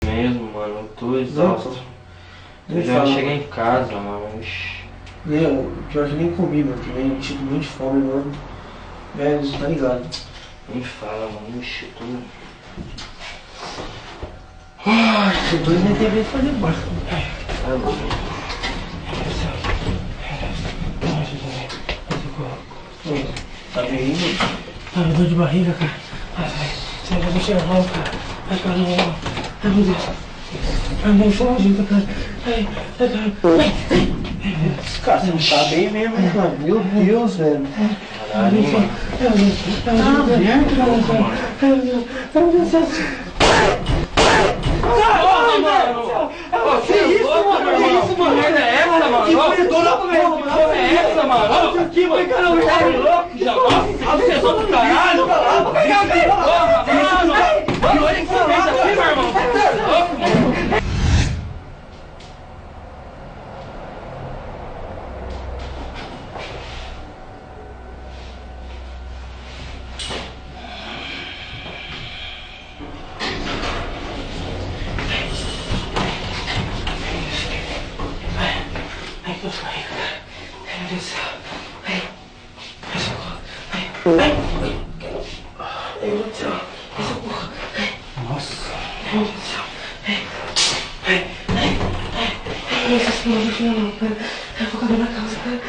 mesmo, mano. Eu tô exausto. Eu já cheguei em casa, mano. Meu, pior que eu nem comi, mano. Também tive muito de fome, mano. Velho, você tá ligado? Nem fala, mano. Ixi, eu tô... Tô doido, nem tem vez de fazer barco. Tá louco. Tá bem, mano? Ai, dor de barriga, cara. Ai, você vai cheirar mal, cara. Ai, caramba. Ai, meu Deus. Ai, meu Deus, ajuda, cara. Ai, cara. Cara, você não tá bem mesmo, hein, cara? Meu Deus, velho. Caralho, mano. Que isso, mano? Que isso, mano? Que merda é essa, mano? Que corredora, mano? Que porra é essa, mano? Que vai, caramba, Tá louco, já? Nossa, você é só do caralho. Porra, mano. Mano, olha que merda aqui, meu irmão. Você é louco, mano. Ai, tô saindo, cara. Ai, meu Deus do céu. Ai, socorro. Ai, meu Deus do céu. Ai, socorro. Nossa. Ai, meu Deus do céu. Ai, nossa senhora, não, cara. Ai, vou caber na calça, cara.